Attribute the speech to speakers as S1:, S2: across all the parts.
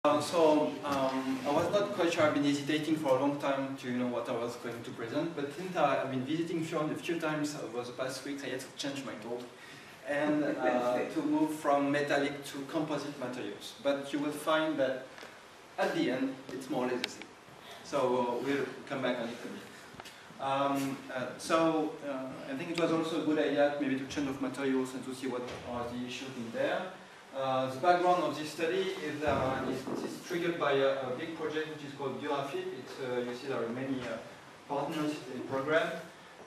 S1: I was not quite sure. I've been hesitating for a long time to know what I was going to present, but since I've been visiting Fion a few times over the past weeks, I had to change my talk and to move from metallic to composite materials. But you will find that at the end, it's more or less the same. So we'll come back on it a bit. I think it was also a good idea maybe to change of materials and to see what are the issues in there. The background of this study is triggered by a big project which is called DuraFit. You see there are many partners in the program.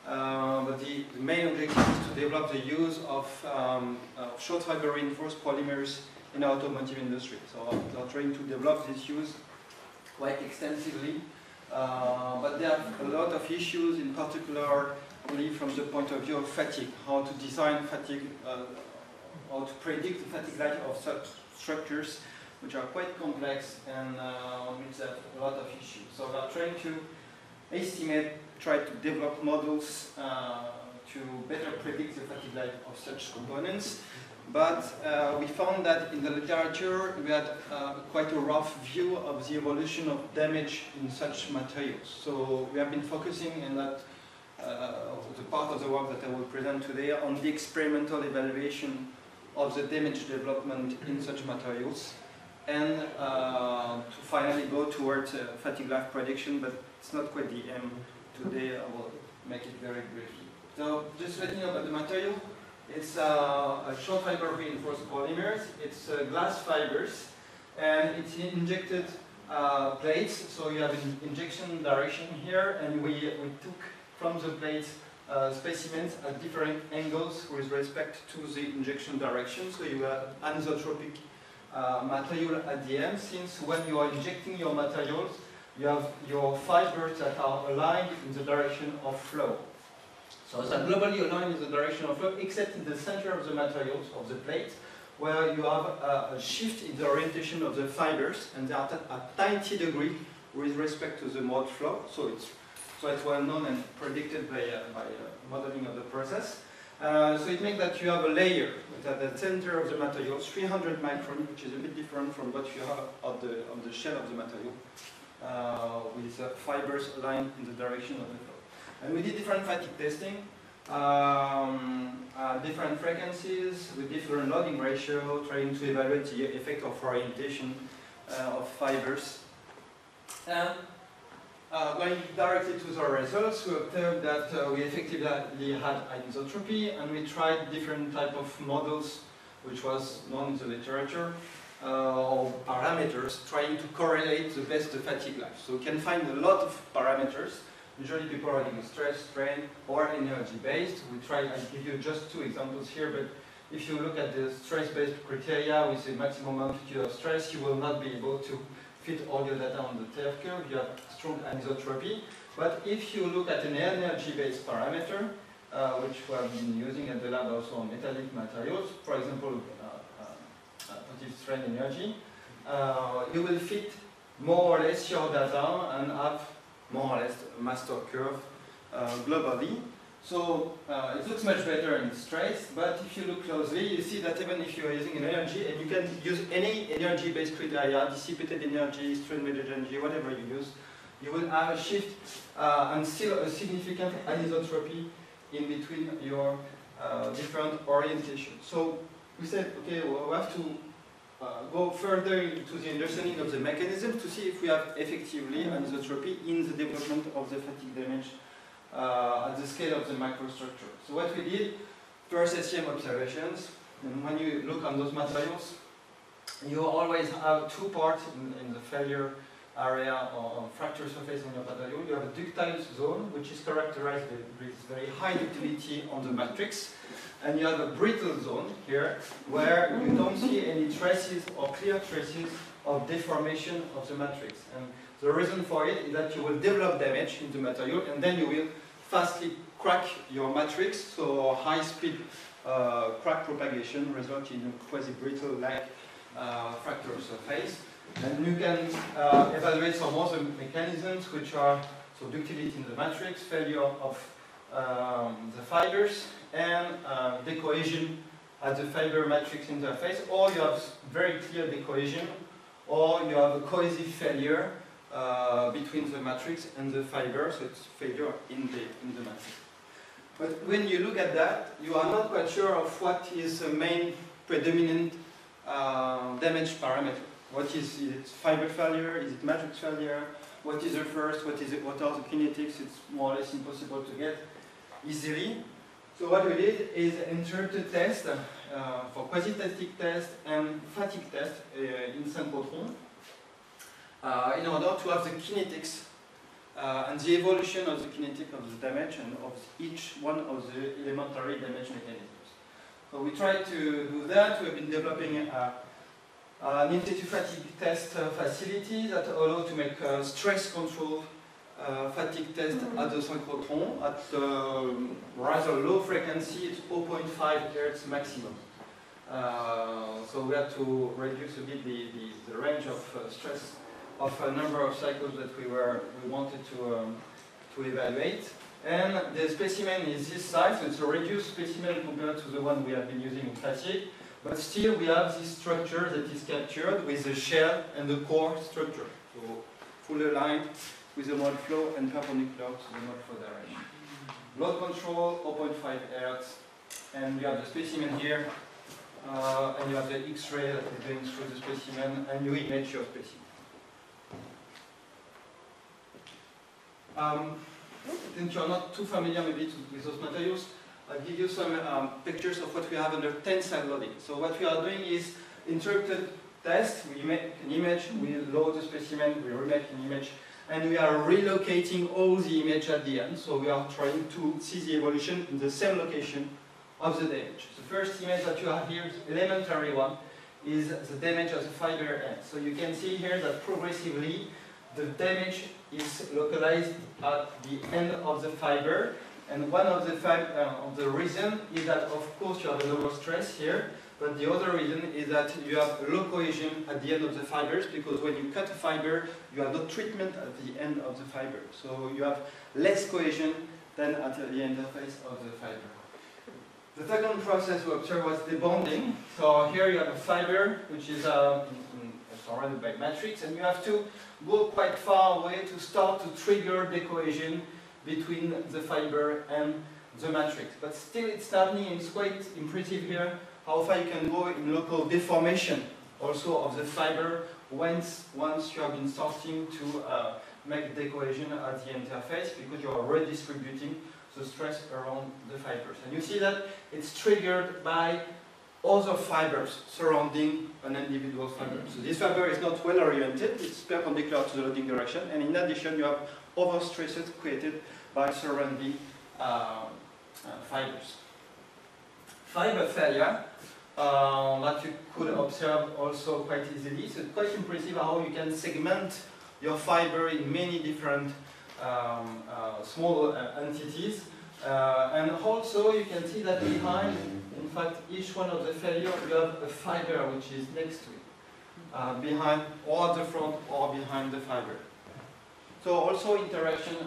S1: But the main objective is to develop the use of short fiber reinforced polymers in the automotive industry. So they are trying to develop this use quite extensively. But there are a lot of issues, in particular only from the point of view of fatigue, how to design fatigue, how to predict the fatigue life of such structures, which are quite complex and which have a lot of issues. So we are trying to estimate, try to develop models to better predict the fatigue life of such components. But we found that in the literature we had quite a rough view of the evolution of damage in such materials. So we have been focusing in that the part of the work that I will present today on the experimental evaluation of the damage development in such materials, and to finally go towards fatigue life prediction, but it's not quite the aim today. I will make it very briefly. So just let you know about the material. It's a short fiber reinforced polymers. It's glass fibers, and it's injected plates. So you have an injection direction here, and we took from the plates specimens at different angles with respect to the injection direction. So you have anisotropic material at the end, since when you are injecting your materials, you have your fibers that are aligned in the direction of flow. So it's globally aligned in the direction of flow, except in the center of the materials, of the plate, where you have a shift in the orientation of the fibers, and they are at a tiny degree with respect to the mode flow. So it's well known and predicted by modeling of the process. So it makes that you have a layer at the center of the material, 300 micron, which is a bit different from what you have on the shell of the material, with fibers aligned in the direction of the flow. And we did different fatigue testing, different frequencies with different loading ratio, trying to evaluate the effect of orientation of fibers. And going directly to the results, we observed that we effectively had anisotropy, and we tried different type of models, which was known in the literature, or parameters, trying to correlate the best the fatigue life. So we can find a lot of parameters. Usually people are using stress, strain, or energy-based. I'll give you just two examples here, but if you look at the stress-based criteria with the maximum amplitude of stress, you will not be able to fit all your data on the TF curve. You have strong anisotropy. But if you look at an energy-based parameter, which we have been using at the lab also on metallic materials, for example, positive strain energy, you will fit more or less your data and have more or less a master curve globally. So it looks much better in stress, but if you look closely, you see that even if you are using an energy, and you can use any energy-based criteria, dissipated energy, strain-weighted energy, whatever you use, you will have a shift and still a significant anisotropy in between your different orientations. So we said, okay, well, we have to go further into the understanding of the mechanism to see if we have effectively anisotropy in the development of the fatigue damage at the scale of the microstructure. So what we did, first SEM observations, and when you look on those materials, you always have two parts in the failure area or fracture surface on your material. You have a ductile zone, which is characterized with very high ductility on the matrix, and you have a brittle zone here, where you don't see any traces or clear traces of deformation of the matrix. And the reason for it is that you will develop damage in the material, and then you will fastly crack your matrix, so high-speed crack propagation results in a quasi-brittle-like fracture surface. And you can evaluate some other mechanisms, which are so ductility in the matrix, failure of the fibers, and decohesion at the fiber matrix interface, or you have very clear decohesion, or you have a cohesive failure between the matrix and the fiber, so it's failure in the matrix. But when you look at that, you are not quite sure of what is the main predominant damage parameter. What is it? Fiber failure? Is it matrix failure? What is the first? What are the kinetics? It's more or less impossible to get easily. So what we did is interrupted test for quasi-static test and fatigue test in synchrotron in order to have the kinetics and the evolution of the kinetic of the damage and of each one of the elementary damage mechanisms. So we tried to do that. We've been developing an in-situ fatigue test facility that allows to make stress control fatigue test at the synchrotron at rather low frequency. It's 0.5 Hz maximum. So we had to reduce a bit the range of stress of a number of cycles that we wanted to evaluate. And the specimen is this size, so it's a reduced specimen compared to the one we have been using in fatigue. But still we have this structure that is captured with the shell and the core structure. So fully aligned with the mode flow and perpendicular to the mode flow direction. Load control, 0.5 Hz, and you have the specimen here, and you have the X-ray that is going through the specimen, and you image your specimen. Since you're not too familiar maybe with those materials, I'll give you some pictures of what we have under tensile loading. So what we are doing is interrupted test. We make an image, we load the specimen, we remake an image, and we are relocating all the image at the end. So we are trying to see the evolution in the same location of the damage. The first image that you have here is the elementary one, is the damage of the fiber end. So you can see here that progressively the damage is localized at the end of the fiber, and one of the reasons is that of course you have a lower stress here, but the other reason is that you have low cohesion at the end of the fibers, because when you cut a fiber you have no treatment at the end of the fiber, so you have less cohesion than at the interface of the fiber. The second process we observed was debonding. So here you have a fiber which is surrounded by matrix, and you have to go quite far away to start to trigger the cohesion between the fiber and the matrix. But still it's happening, and it's quite impressive here how far you can go in local deformation also of the fiber once you have been starting to make the cohesion at the interface, because you are redistributing the stress around the fibers. And you see that it's triggered by other fibers surrounding an individual fiber. So this fiber is not well oriented, it's perpendicular to the loading direction, and in addition you have other stresses created by surrounding fibers. Fiber failure that you could observe also quite easily. So it's quite impressive how you can segment your fiber in many different small entities. And also you can see that behind, in fact, each one of the failure you have a fiber which is next to it, behind or at the front or behind the fiber. So also interaction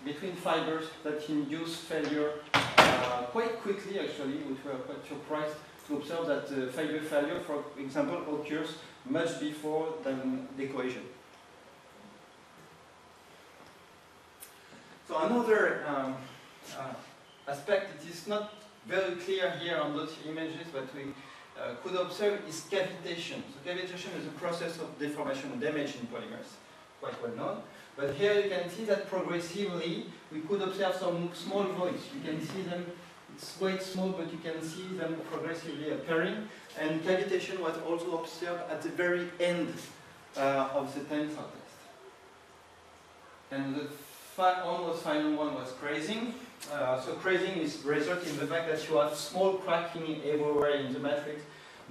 S1: between fibers that induce failure quite quickly actually, which we are quite surprised to observe that the fiber failure, for example, occurs much before than the cohesion. So another aspect, it is not very clear here on those images, but we could observe is cavitation. So cavitation is a process of deformation and damage in polymers, quite well known. But here you can see that progressively we could observe some small voids. You can see them, it's quite small, but you can see them progressively appearing. And cavitation was also observed at the very end of the tensile test. And the almost final one was crazing. So crazing is result in the fact that you have small cracking everywhere in the matrix,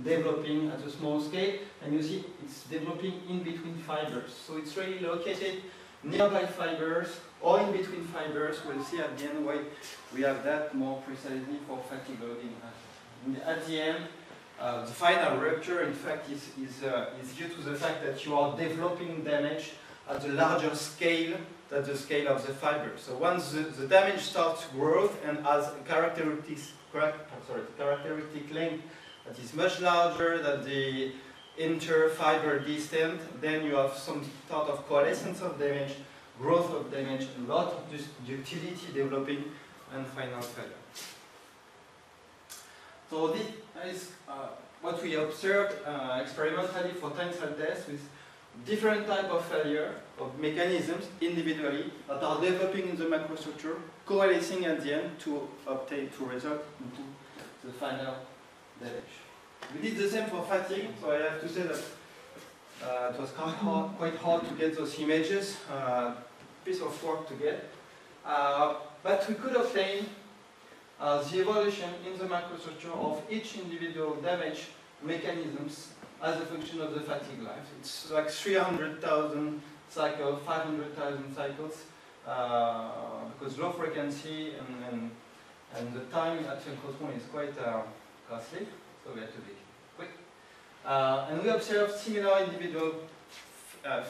S1: developing at a small scale, and you see it's developing in between fibers. So it's really located nearby fibers or in between fibers. We'll see at the end why we have that more precisely for fatigue loading. And at the end, the final rupture, in fact, is due to the fact that you are developing damage at a larger scale than the scale of the fiber. So once the damage starts to grow and has a characteristic length that is much larger than the inter-fiber distance, then you have some sort of coalescence of damage, growth of damage, a lot of ductility developing, and final failure. So this is what we observed experimentally for tensile tests with different type of failure of mechanisms individually that are developing in the microstructure, coalescing at the end to result into the final damage. We did the same for fatigue, so I have to say that it was quite hard to get those images, piece of work to get, but we could obtain the evolution in the microstructure of each individual damage mechanisms as a function of the fatigue life. It's like 300,000 cycles, 500,000 cycles, because low frequency and the time at synchrotron is quite costly, so we have to be quick. And we observed similar individual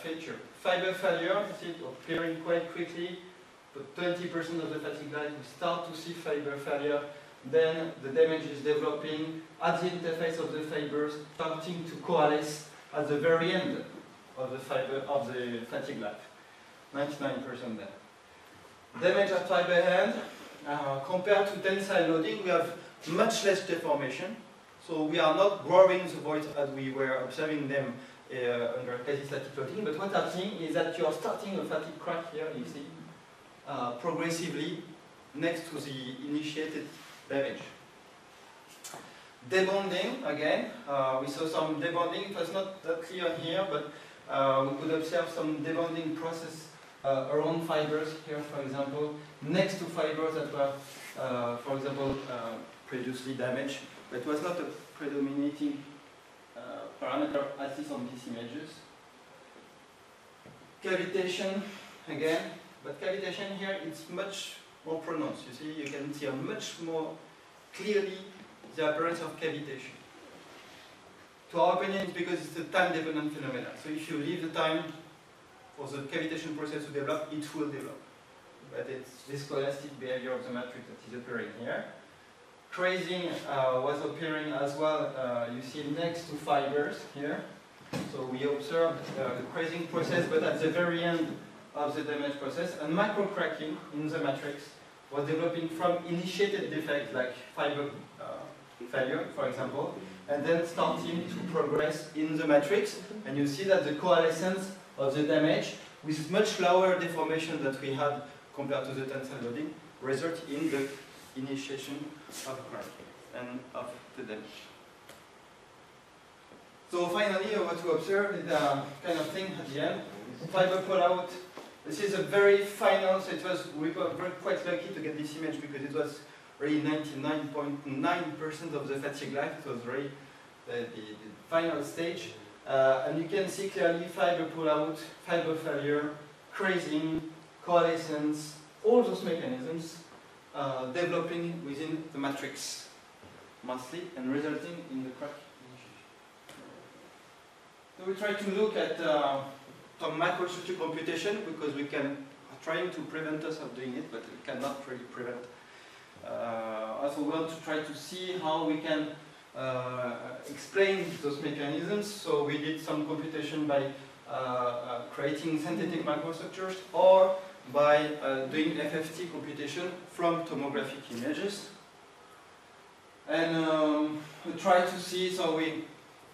S1: feature. Fiber failure, you see it appearing quite quickly, but 20% of the fatigue life we start to see fiber failure. Then the damage is developing at the interface of the fibers, starting to coalesce at the very end of the fatigue life. 99% there. Damage at fiber end, compared to tensile loading, we have much less deformation. So we are not growing the voids as we were observing them under quasi-static loading. But what's happening is that you are starting a fatigue crack here, you see, progressively next to the initiated damage. Debonding, again, we saw some debonding. It was not that clear here, but we could observe some debonding process around fibers here, for example, next to fibers that were, for example, previously damaged. But it was not a predominating parameter, at least on these images. Cavitation, again, but cavitation here, it's much more pronounced. You see, you can see a much more clearly the appearance of cavitation. To our opinion, it's because it's a time-dependent phenomenon. So if you leave the time for the cavitation process to develop, it will develop. But it's this scholastic behavior of the matrix that is appearing here. Crazing was appearing as well, you see next to fibers here. So we observed the crazing process, but at the very end of the damage process, and microcracking in the matrix was developing from initiated defects like fiber failure, for example, and then starting to progress in the matrix. And you see that the coalescence of the damage with much lower deformation that we had compared to the tensile loading result in the initiation of crack and of the damage. So finally, what we observe is a kind of thing at the end. Fiber pull-out. This is a very final, so we were quite lucky to get this image because it was really 99.9% of the fatigue life. It was really the final stage. And you can see clearly fiber pull-out, fiber failure, crazing, coalescence, all those mechanisms developing within the matrix mostly and resulting in the crack initiation. So we try to look at some microstructure computation because we are trying to prevent us of doing it, but we cannot really prevent. Also we want to try to see how we can explain those mechanisms. So we did some computation by creating synthetic microstructures or by doing FFT computation from tomographic images. And we try to see, so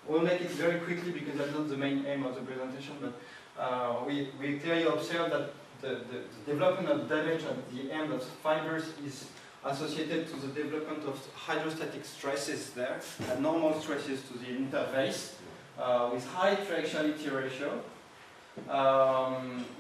S1: we'll make it very quickly because that's not the main aim of the presentation, but we clearly observe that the development of damage at the end of fibers is associated to the development of hydrostatic stresses there, and normal stresses to the interface with high triaxiality ratio.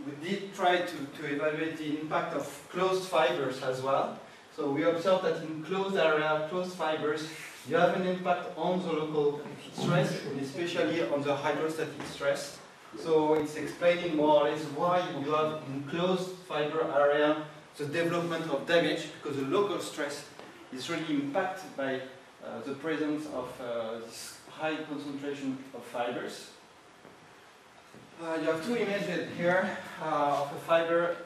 S1: We did try to evaluate the impact of closed fibers as well. So we observed that in closed area, closed fibers, you have an impact on the local stress, and especially on the hydrostatic stress. So it's explaining more or less why you have in closed fiber area the development of damage, because the local stress is really impacted by the presence of this high concentration of fibers. You have two images here of a fiber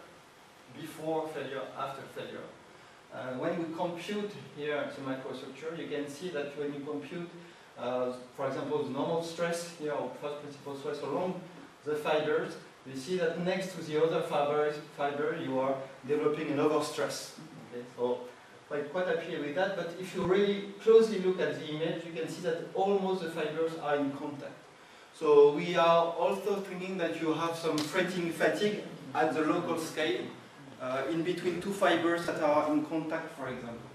S1: before failure, after failure. When we compute here the microstructure, you can see that when you compute For example, the normal stress here, or first principle stress along the fibers, you see that next to the other fiber you are developing an overstress. Okay, so quite happy with that, but if you really closely look at the image, you can see that almost the fibers are in contact. So we are also thinking that you have some fretting fatigue at the local scale in between two fibers that are in contact, for example.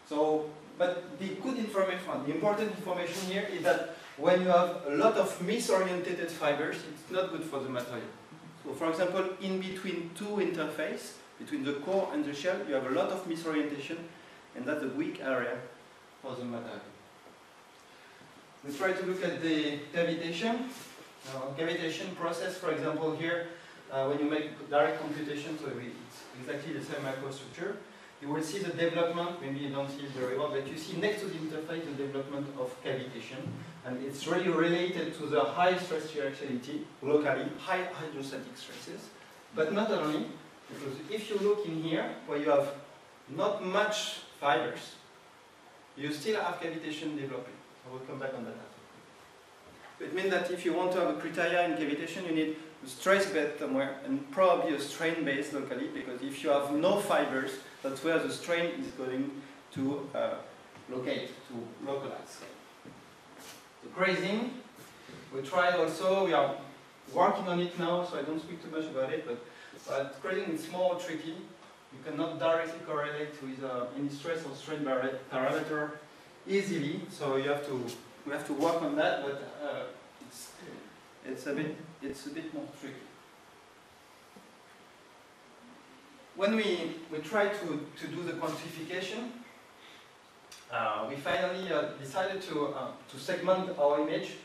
S1: So, but the good information, the important information here is that when you have a lot of misorientated fibers, it's not good for the material. So for example, in between two interfaces, between the core and the shell, you have a lot of misorientation, and that's a weak area for the material. We try to look at the cavitation. Cavitation process, for example, here, when you make direct computation, so it's exactly the same microstructure, you will see the development, maybe you don't see it very well, but you see next to the interface the development of cavitation, and it's really related to the high stress reactivity, locally, high hydrostatic stresses, but not only, because if you look in here, where you have not much fibers, you still have cavitation developing. I will come back on that after. It means that if you want to have a criteria in cavitation, you need a stress bed somewhere, and probably a strain base locally, because if you have no fibers, that's where the strain is going to locate, to localize. The crazing, we tried also, we are working on it now, so I don't speak too much about it, but crazing is more tricky. You cannot directly correlate with any stress or strain parameter easily, so we have to work on that, but it's a bit more tricky. When we try to do the quantification, we finally decided to segment our image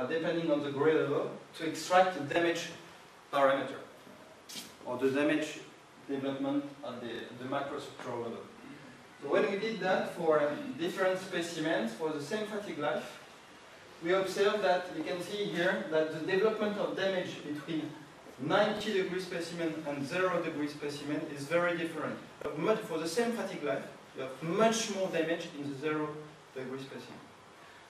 S1: depending on the gray level to extract the damage parameter or the damage development at the microstructural level. So when we did that for different specimens for the same fatigue life, we observed that you can see here that the development of damage between 90-degree specimen and 0-degree specimen is very different. For the same fatigue life, you have much more damage in the 0-degree specimen.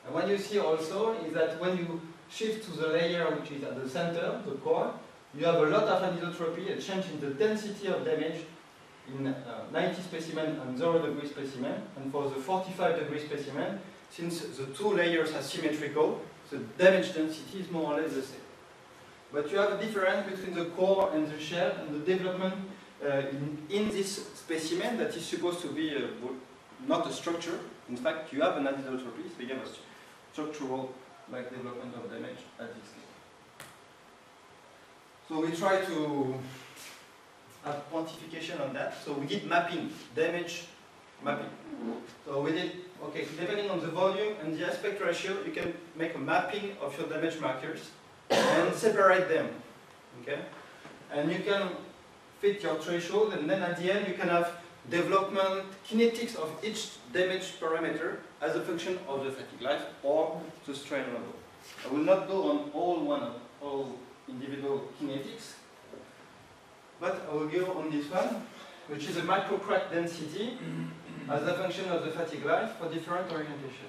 S1: And what you see also is that when you shift to the layer which is at the center, the core, you have a lot of anisotropy, a change in the density of damage in 90 specimen and 0-degree specimen. And for the 45-degree specimen, since the two layers are symmetrical, the damage density is more or less the same. But you have a difference between the core and the shell and the development in this specimen that is supposed to be not a structure. In fact, you have an anisotropy, so you have a structural development of damage at this scale. So we try to have quantification on that. So we did mapping, damage mapping. So we did, okay, depending on the volume and the aspect ratio, you can make a mapping of your damage markers and separate them, okay? And you can fit your threshold, and then at the end you can have development kinetics of each damage parameter as a function of the fatigue life or the strain level. I will not go on all individual kinetics, but I will go on this one, which is a microcrack density as a function of the fatigue life for different orientation.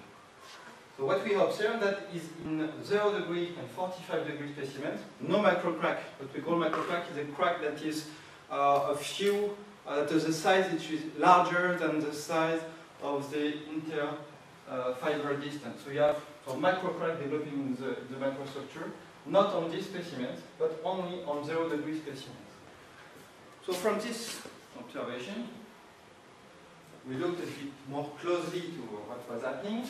S1: So what we observe that is in 0-degree and 45-degree specimens, no microcrack. What we call microcrack is a crack that is a few to the size which is larger than the size of the inter-fiber distance. So you have microcrack developing in the microstructure, not on these specimens, but only on 0-degree specimens. So from this observation, we looked a bit more closely to what was happening.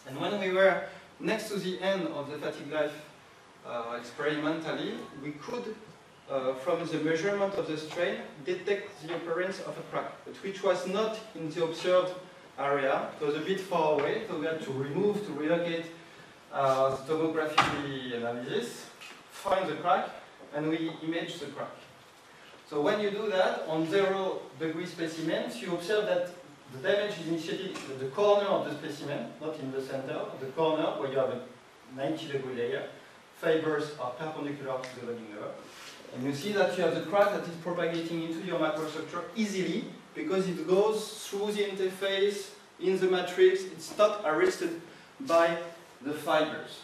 S1: And when we were next to the end of the fatigue life experimentally, we could, from the measurement of the strain, detect the appearance of a crack, but which was not in the observed area. It was a bit far away, so we had to relocate the tomography analysis, find the crack, and we image the crack. So when you do that on 0-degree specimens, you observe that the damage is initiated at the corner of the specimen, not in the center, the corner where you have a 90-degree layer. Fibers are perpendicular to the loading level. And you see that you have the crack that is propagating into your microstructure easily because it goes through the interface in the matrix. It's not arrested by the fibers.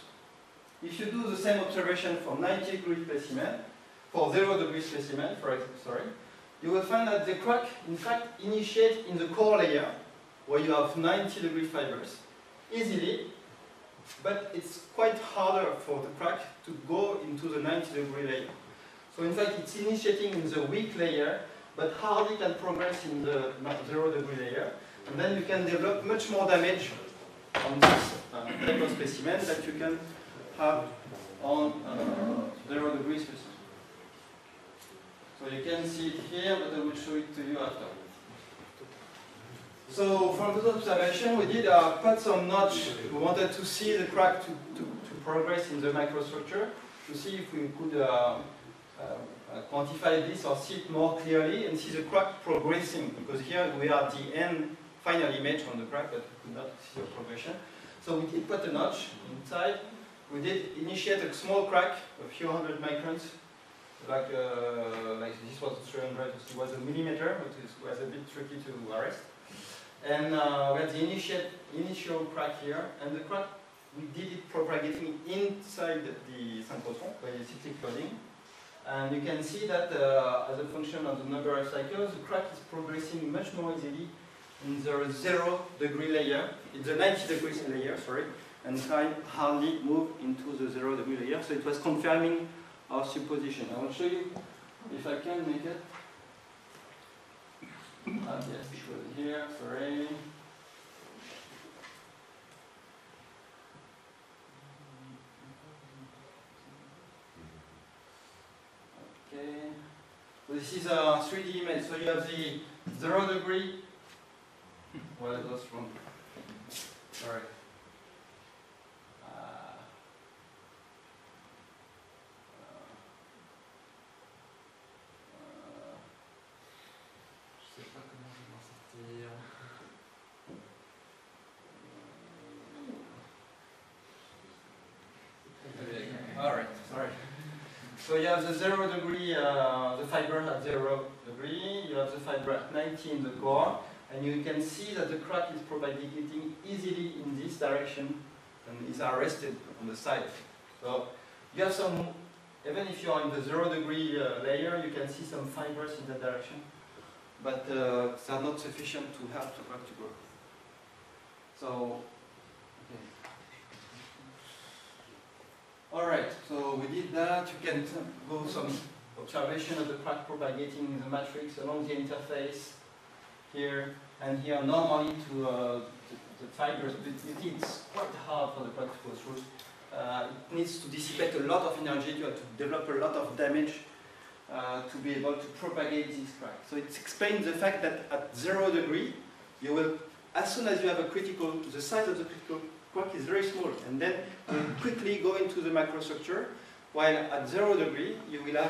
S1: If you do the same observation for 90-degree specimen, for 0-degree specimen, you will find that the crack, in fact, initiates in the core layer, where you have 90-degree fibers, easily, but it's quite harder for the crack to go into the 90-degree layer. So in fact, it's initiating in the weak layer, but hardly can progress in the 0-degree layer. And then you can develop much more damage on this type of specimen that you can have on 0-degree specimen. So you can see it here, but I will show it to you after. So from this observation, we did put some notch. We wanted to see the crack to progress in the microstructure, to see if we could quantify this or see it more clearly and see the crack progressing, because here we are at the end final image on the crack, but we could not see the progression. So we did put a notch inside. We did initiate a small crack, a few hundred microns, like this was 300, it was a millimeter, but it was a bit tricky to arrest. And we had the initial crack here, and the crack, we did it propagating inside the synchrotron by cyclic loading. And you can see that as a function of the number of cycles, the crack is progressing much more easily in the 0-degree layer, in the 90-degree layer, and can hardly move into the 0-degree layer. So it was confirming our supposition. I will show you if I can make it. Yes, it was here, sorry. Okay. So this is a 3D image. So you have the 0-degree. Well, it was wrong. Sorry. Alright, sorry. So you have the 0-degree, the fiber at 0-degree, you have the fiber at 90 in the core, and you can see that the crack is propagating easily in this direction and is arrested on the side. So you have some, even if you are in the 0-degree layer, you can see some fibers in that direction, but they are not sufficient to help the crack to grow. So, okay. Alright, so we did that. You can go some observation of the crack propagating in the matrix along the interface here and here. Normally to the fibers, but it's quite hard for the crack to go through. It needs to dissipate a lot of energy, you have to develop a lot of damage to be able to propagate this crack. So it explains the fact that at 0-degree, you will, as soon as you have a critical, the size of the critical crack is very small, and then you will quickly go into the microstructure, while at 0-degree, you will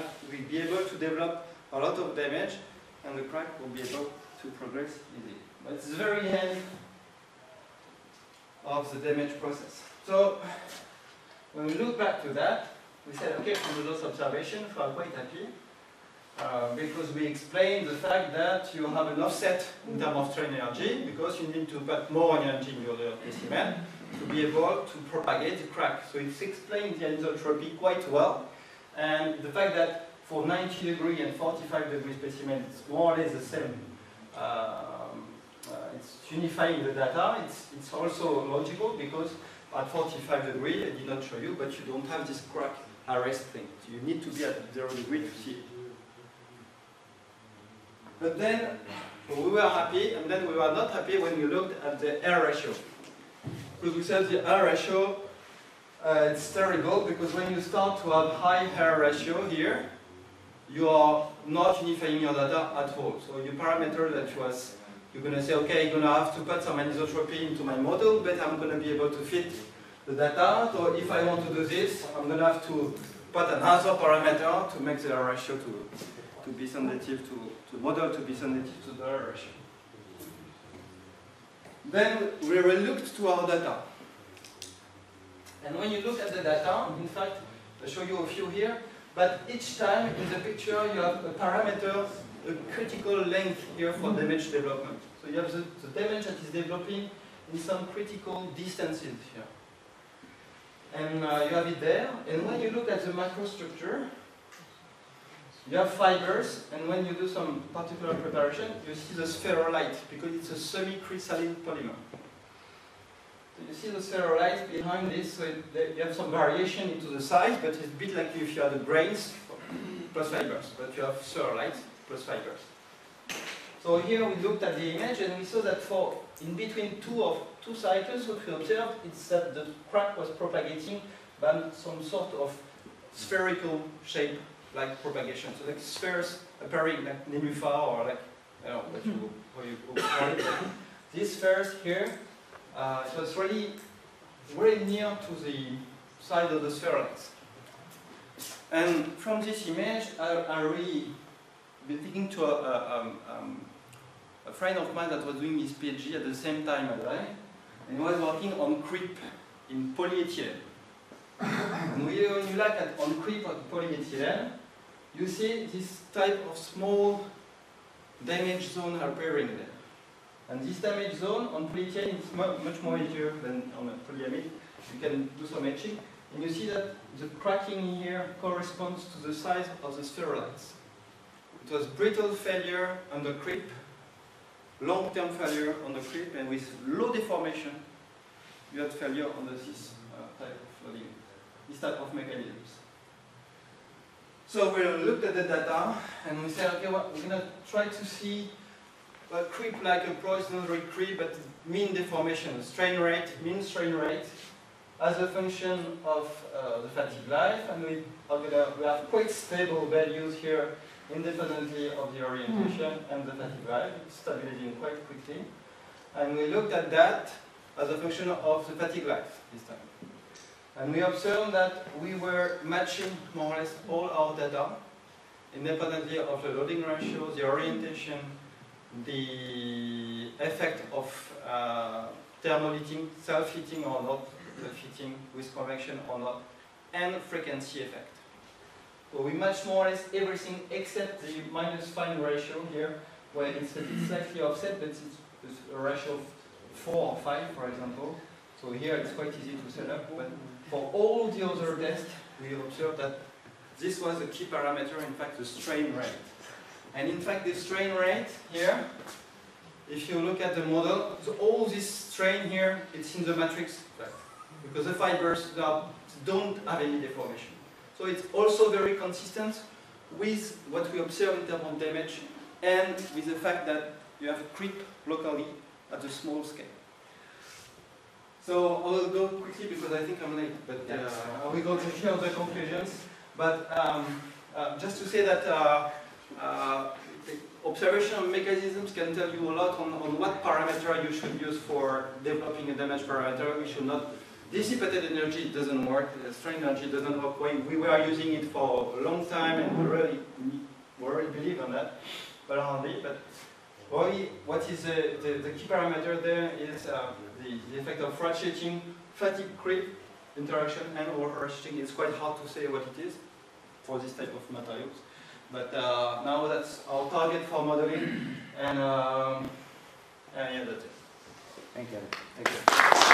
S1: be able to develop a lot of damage, and the crack will be able to progress easily. But it's the very end of the damage process. So, when we look back to that, we said, okay, from those observations, we are quite happy, because we explained the fact that you have an offset in terms of strain energy, because you need to put more energy in your specimen to be able to propagate the crack. So it's explained the anisotropy quite well, and the fact that for 90-degree and 45-degree specimen, it's more or less the same. It's unifying the data. It's also logical because at 45-degree, I did not show you, but you don't have this crack arrest thing. So you need to be at 0-degree to see it. But then we were happy, and then we were not happy when we looked at the R ratio. Because we said the R ratio, it's terrible, because when you start to have high R ratio here, you are not unifying your data at all. So your parameter that you're going to say, okay, I'm going to have to put some anisotropy into my model, but I'm going to be able to fit the data. So if I want to do this, I'm going to have to put another parameter to make the R ratio to be sensitive to model, to be sensitive to the R ratio. Then we relooked to our data. And when you look at the data, in fact, I'll show you a few here, but each time in the picture you have a parameter, a critical length here for damage development. So you have the damage that is developing in some critical distances here. and you have it there. And when you look at the microstructure, you have fibers, and when you do some particular preparation, you see the spherolite, because it's a semi-crystalline polymer. So you see the spherolite behind this, so you have some variation into the size, but it's a bit like if you had the grains plus fibers, but you have spherolite plus fibers. So here we looked at the image, and we saw that for in between two cycles, what we observed is that the crack was propagating by some sort of spherical shape, like propagation. So like spheres appearing like nenufar, or like, I don't know how you call it. These spheres here, it was really very near to the side of the spheroids. And from this image, I really been thinking to a friend of mine that was doing his PhD at the same time as I, and he was working on creep in polyethylene. And when you look at on creep on polyethylene, you see this type of small damage zone appearing there. And this damage zone on polyethylene is much more easier than on a polyamide. You can do some etching, and you see that the cracking here corresponds to the size of the spherolites. It was brittle failure on the creep, long-term failure on the creep, and with low deformation, you had failure on this type of loading, this type of mechanisms. So we looked at the data, and we said, okay, well, we're going to try to see a creep like a poisonary creep, but mean deformation, strain rate, mean strain rate, as a function of the fatigue life, and we have quite stable values here, independently of the orientation and the fatigue life. It's stabilizing quite quickly. And we looked at that as a function of the fatigue life this time. And we observed that we were matching more or less all our data, independently of the loading ratio, the orientation, the effect of thermal-heating, self-heating or not, self-heating with convection or not, and frequency effect. So we match more or less everything except the -5 ratio here, where it's a bit slightly offset, but it's a ratio of 4 or 5, for example. So here it's quite easy to set up, but for all the other tests, we observed that this was a key parameter, in fact, the strain rate. And in fact, the strain rate here, if you look at the model, so all this strain here, it's in the matrix, because the fibers don't have any deformation. So it's also very consistent with what we observe in terms of damage and with the fact that you have a creep locally at a small scale. So I will go quickly because I think I'm late, but I will go quickly on the conclusions. But just to say that observational mechanisms can tell you a lot on what parameter you should use for developing a damage parameter. We should not. Dissipated energy doesn't work, strain energy doesn't work. We were using it for a long time and we really believe on that. But what is the key parameter there is the effect of ratcheting, fatigue creep interaction, and ratcheting. It's quite hard to say what it is for this type of materials. But now that's our target for modeling, and yeah, that's it.
S2: Thank you. Thank you.